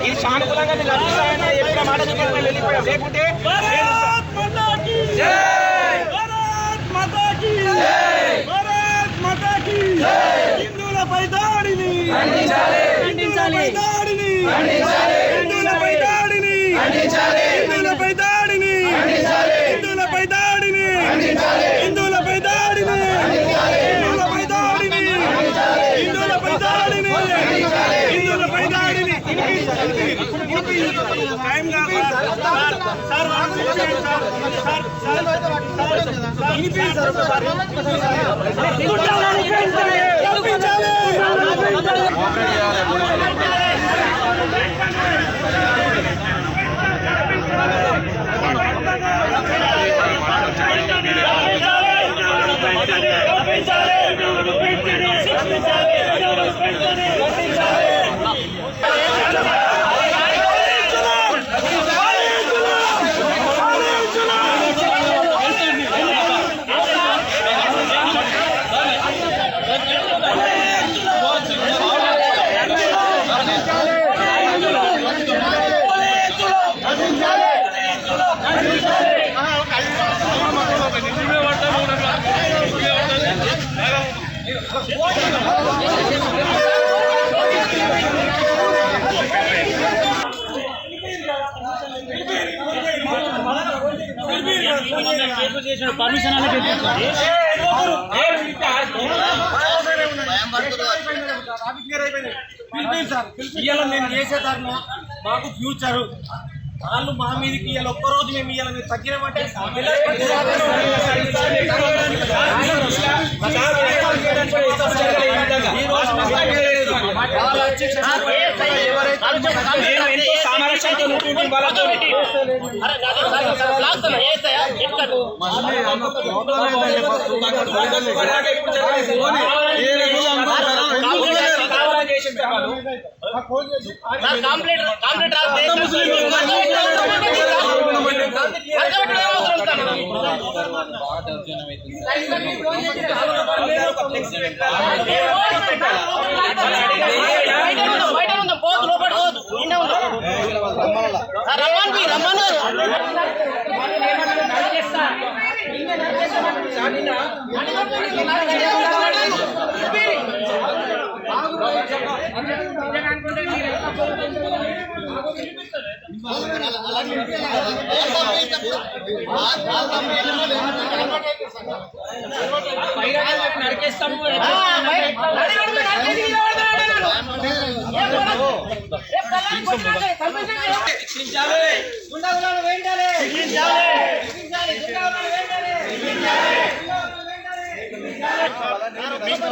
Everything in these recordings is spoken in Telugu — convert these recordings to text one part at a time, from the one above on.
ఇది సానుకూలంగా లభిస్తాయని చెప్పిన మాట చెప్పి వెళ్ళిపోయాం. లేకుంటే హిందువులపై దాడిని హిందువులపై దాడిని హిందువులపై దాడిని హిందువులపై దాడిని హిందువులపై దాడిని హిందువులపై దాడిని హిందువులపై దాడిని హిందువులపై దాడిని హిందువులపై దాడిని టైం పర్మిషన్ ఇవాళ మేము చేసే ధర్మ మాకు ఫ్యూచరు వాళ్ళు మా మీదకి ఇవాళ ఒక్కరోజు మేము ఇవాళ మీరు తగ్గినామంటే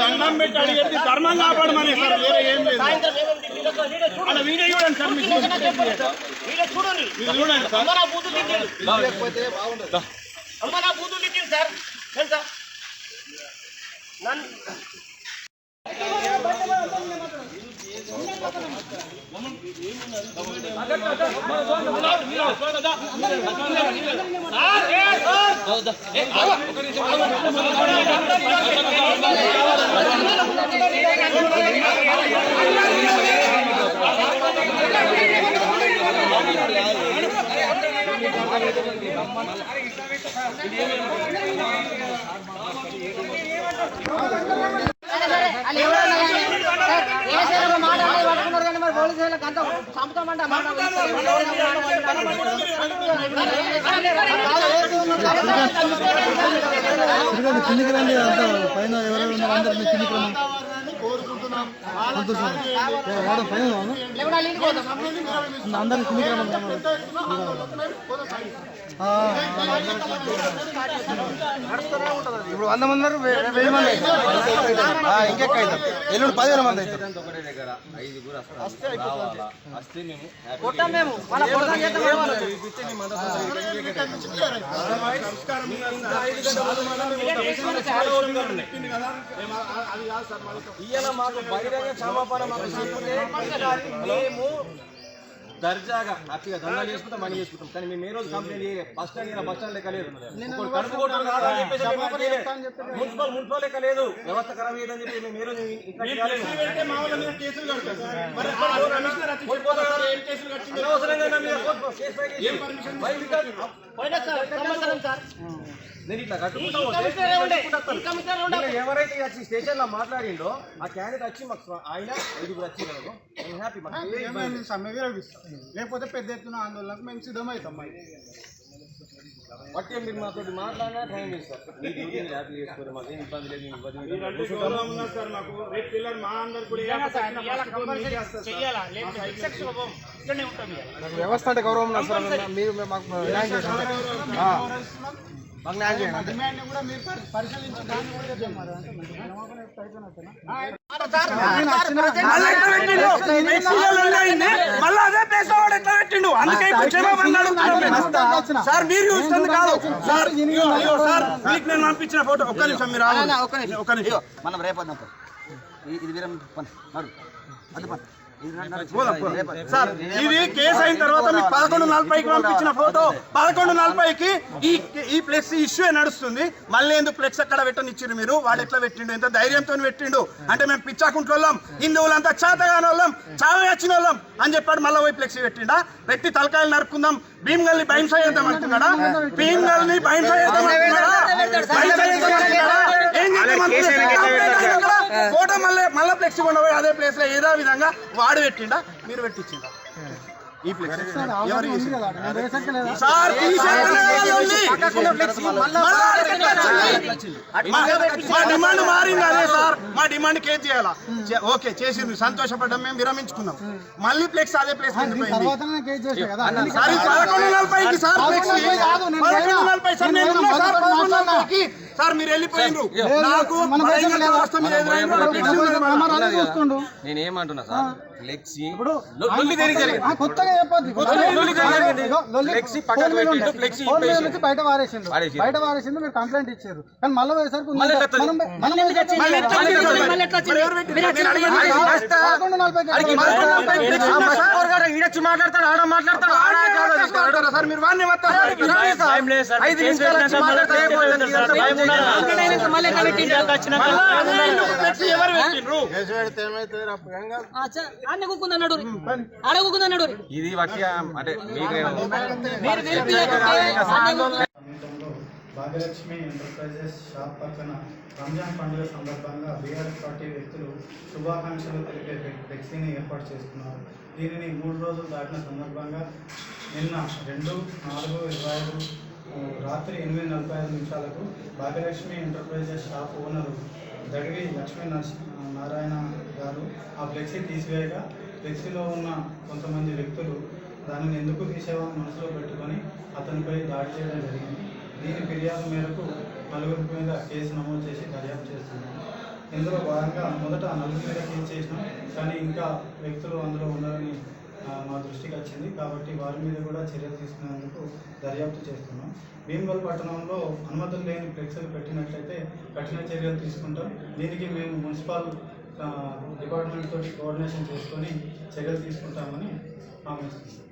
దండం పెట్టి అడిగేది ధర్మం కాపాడమని సార్, వేరే ఏం లేదు. అలా వీడియో చూడండి సార్, మీరు చూడండి సార్. అమ్మ నా బూతులు తిట్టింది సార్ తెలుసా కిందికి రండి, అంతా పైన ఎవరెవరు ఉన్నారు అందరూ కిందికి రండి. పైన అందరినీ కిందికి రండి. ఇప్పుడు 100 మంది ఉన్నారు, 1000 మంది ఇంకెక్క అవుతారు. ఎల్లుండి 10,000 మంది అవుతారు. ఇవాళ మాకు బహిరంగ క్షమాపణ మేము దర్జాగా హ్యాపీగా దండాలు చేసుకుంటాం, మనీ చేసుకుంటాం. కానీ మేము ఏ రోజు కంప్లైంట్ చేయలేదు. బస్ స్టాండ్ లెక్క లేదు, మున్సిపల్ లెక్క లేదు, వ్యవస్థ ఖరాబ్ అయ్యేదని చెప్పి మేము ఏ రోజు కేసులు కట్టిండు? అనవసరంగా నా మీద కేసు ఫైల్ చేసి ఏం పర్మిషన్ నేను ఇట్లా కట్టుకుంటా పోతే ఎవరైతే వచ్చి స్టేషన్ లో మాట్లాడిండో ఆ క్యాండిడేట్ వచ్చి మాకు ఆయన 5 వచ్చినారు. నేను హ్యాపీ సమ్మె విరమిస్తాం, లేకపోతే పెద్ద ఎత్తున ఆందోళనకు మేము సిద్ధమవుతాం. బట్టి మీరు మాతో మాట్లాడినా టైం చేస్తారు. మీ డ్యూటీ మీరు హ్యాపీ చేసుకోరు, మాకేం ఇబ్బంది లేదు. మేము ఇబ్బంది మీరంటే గౌరవం ఉన్నది సార్ మాకు. రేపు పిల్లలు మా అందరు కూడా వ్యవస్థ అంటే గౌరవం ఉన్నది సార్. మీరు మాకు న్యాయం చేయండి. మాకు న్యాయం చేయండి. డిమాండ్ కూడా మీరు పరిశీలించి దాన్ని కూడా చెప్పారు. మళ్ళీ అదే ప్లేస్ లో వాడు ఎట్లా పెట్టిండు? అందుకే ఇప్పుడు క్షమాపణ అడుగుతున్నాం సార్. మీరు చూస్తుంది కాదు సార్. సార్ మీకు నేను పంపించిన ఫోటో ఒక్క నిమిషం మీరు ఒక్క నిమిషం. మనం రేపొద్దాం ఇది వీరం సార్ ఇది కేసు అయిన తర్వాత మీకు 11:40కి పంపించిన ఫోటో 11:40కి ఈ ఫ్లెక్స్ ఇష్యూ నడుస్తుంది. మళ్ళీ ఎందుకు ఫ్లెక్స్ అక్కడ పెట్టనిచ్చారు మీరు? వాడు ఎట్లా పెట్టిండు? ఎంత ధైర్యంతో పెట్టిండు అంటే మేము పిచ్చాకుంటోళ్ళం, హిందువులంతా చేతగాని వాళ్ళం, చావే వచ్చిన వాళ్ళం అని చెప్పాడు. మళ్ళీ పోయి ఫ్లెక్స్ పెట్టిండా? పెట్టి తలకాయలు నరుకుందాం, భీమ్గల్ని భయంసా చేద్దాం అంటున్నాడా? భీమ్గల్ని భయంసా చేద్దాం అంటున్నాడా? ఫోటో మళ్ళీ ఫ్లెక్స్ కొనబోయి అదే ప్లేస్ లో ఏదో విధంగా వాడు పెట్టిండా? మీరు పెట్టించిండా? ఈ ఫ్లెక్స్ ఎవరు సార్ మా డిమాండ్ మారింది అదే సార్. మా డిమాండ్ కేసు చేయాలా? ఓకే చేసింది, సంతోషపడ్డాం, మేము విరమించుకున్నాం. మళ్ళీ ఫ్లెక్స్ అదే ప్లేస్ సార్ 11:40కి సార్ ఫ్లెక్స్ 11:40 సార్. నేను ఉన్నా సార్ 11:40కి సార్. మీరు వెళ్ళిపోయిండ్రు. నాకు నేనేమంటున్నా సార్, ఫ్లెక్సీ బయట వారేసిండు. మీరు కంప్లైంట్ ఇచ్చారు కానీ మళ్ళీ వేసరికి మాట్లాడతాడు, ఆడ మాట్లాడతాడు సార్. మీరు వాడిని ఇది వట్టిగా అంటే భాగ్యలక్ష్మి ఎంటర్ప్రైజెస్ షాప్ పక్కన రంజాన్ పండుగ సందర్భంగా బీఆర్ఎస్ పార్టీ వ్యక్తులు శుభాకాంక్షలు తెలిపే ఫ్లెక్సీని ఏర్పాటు చేస్తున్నారు. దీనిని 3 రోజులు దాటిన సందర్భంగా నిన్న 2/4/25 రాత్రి 8:45 Bhagyalakshmi enterprises shop owner దడివి Lakshmi Narayana గారు ఆ ఫ్లెక్సీ తీసివేయగా ఫ్లెక్సీలో ఉన్న కొంతమంది వ్యక్తులు దానిని ఎందుకు తీసేవాలని మనసులో పెట్టుకొని అతనిపై దాడి చేయడం జరిగింది. దీని ఫిర్యాదు మేరకు 4 మీద కేసు నమోదు చేసి దర్యాప్తు చేస్తున్నాం. ఇందులో భాగంగా మొదట 4 మీద కేసు చేసినాం, కానీ ఇంకా వ్యక్తులు అందులో ఉన్నారని మా దృష్టికి వచ్చింది. కాబట్టి వారి మీద కూడా చర్యలు తీసుకునేందుకు దర్యాప్తు చేస్తున్నాం. భీమ్గల్ పట్టణంలో అనుమతులు లేని ఫ్లెక్సీలు పెట్టినట్లయితే కఠిన చర్యలు తీసుకుంటాం. దీనికి మేము మున్సిపల్ డిపార్ట్మెంట్ తోటి కోఆర్డినేషన్ చేసుకొని చర్యలు తీసుకుంటామని హామీ ఇస్తున్నాం.